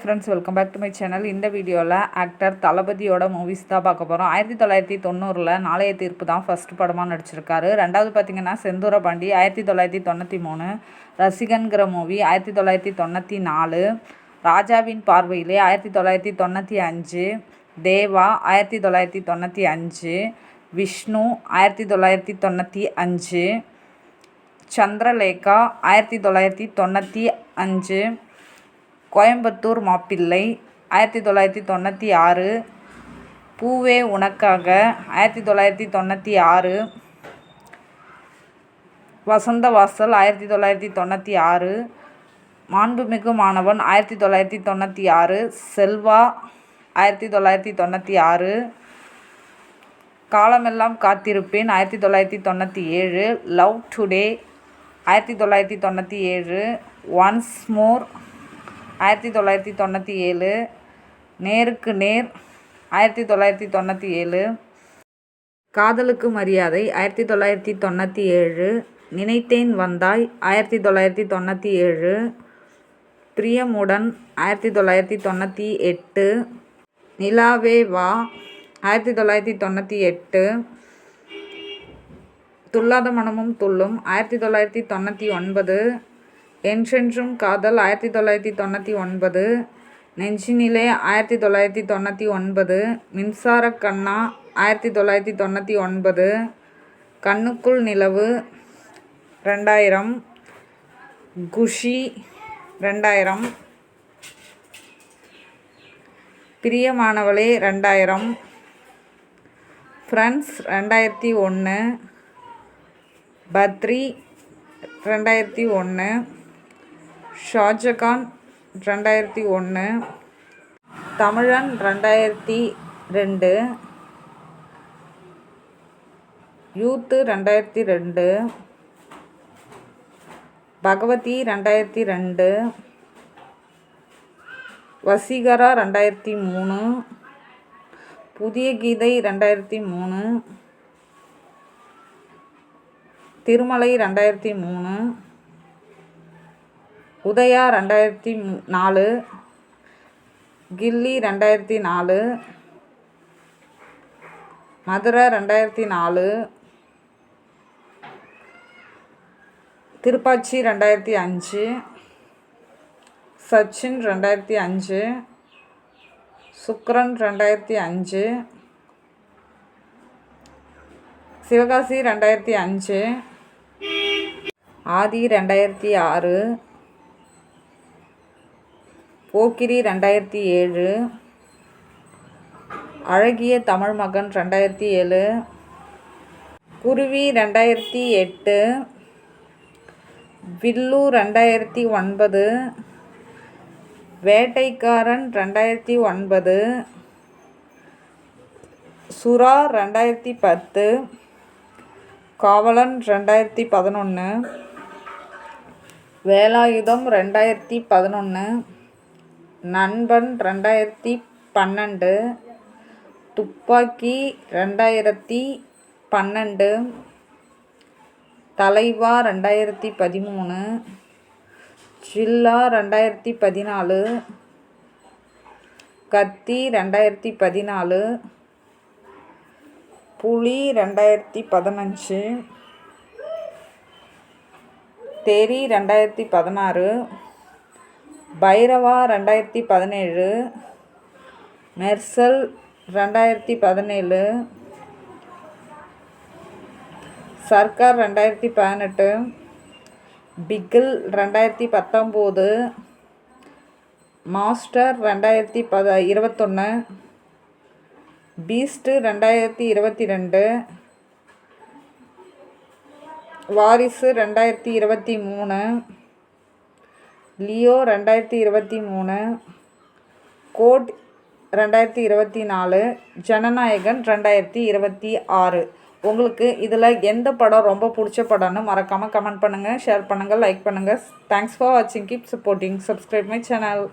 Friends, welcome back to my channel. இந்த வீடியோவில் actor தளபதியோட மூவிஸ் தான் பார்க்க போகிறோம். 1990 நாளைய தீர்ப்பு தான் ஃபர்ஸ்ட் படமாக நடிச்சிருக்காரு. ரெண்டாவது பார்த்திங்கன்னா செந்தூரபாண்டி 1993, ரசிகன்கிற மூவி 1994, ராஜாவின் பார்வையிலே 1995, தேவா 1995, விஷ்ணு 1995, சந்திரலேகா 1995, கோயம்புத்தூர் மாப்பிள்ளை 1996, பூவே உனக்காக 1996, வசந்தவாசல் 1996, மாண்புமிகு மாணவன் 1996, செல்வா 1996, காலமெல்லாம் காத்திருப்பேன் 1997, லவ் டுடே 1997, ஒன்ஸ் மோர் 1997, நேருக்கு நேர் 1997, காதலுக்கு மரியாதை 1997, நினைத்தேன் வந்தாய் 1997, பிரியமுடன் 1998, நிலாவே வா 1998, துள்ளாத மனமும் துள்ளும் 1999, என்றென்றும் காதல் 1999, நெஞ்சினிலே 1999, மின்சார கண்ணா 1999, கண்ணுக்குள் நிலவு 2000, குஷி 2000, பிரியமானவளே 2000, ஃப்ரெண்ட்ஸ் 2001, பத்ரி 2001, ஷாஜகான் 2001, தமிழன் 2002, யூத்து 2002, பகவதி 2002, வசீகரா 2003, புதிய கீதை 2003, திருமலை 2003, உதயா 2004, கில்லி 2004, மதுரை 2004, திருப்பாச்சி 2005, சச்சின் 2005, சுக்ரன் 2005, சிவகாசி 2005, ஆதி 2006, போக்கிரி 2007, அழகிய தமிழ் மகன் 2007, குருவி 2008, வில்லு 2009, வேட்டைக்காரன் 2009, சுறா 2010, காவலன் 2011, வேலாயுதம் 2011, நண்பன் 2012, துப்பாக்கி 2012, தலைவா 2013, ஜில்லா 2014, கத்தி 2014, புலி 2015, தெரி 2016, பைரவா 2017, மெர்சல் 2017, சர்க்கார் 2018, பிகில் 2019, மாஸ்டர் 2021, பீஸ்ட் 2022, வாரிசு 2023, லியோ 2023, கோட் 2024, ஜனநாயகன் 2026. உங்களுக்கு இதில் எந்த படம் ரொம்ப பிடிச்ச படம்னு மறக்காமல் கமெண்ட் பண்ணுங்கள், ஷேர் பண்ணுங்கள், லைக் பண்ணுங்கள். தேங்க்ஸ் ஃபார் வாட்சிங். Keep supporting. Subscribe my channel.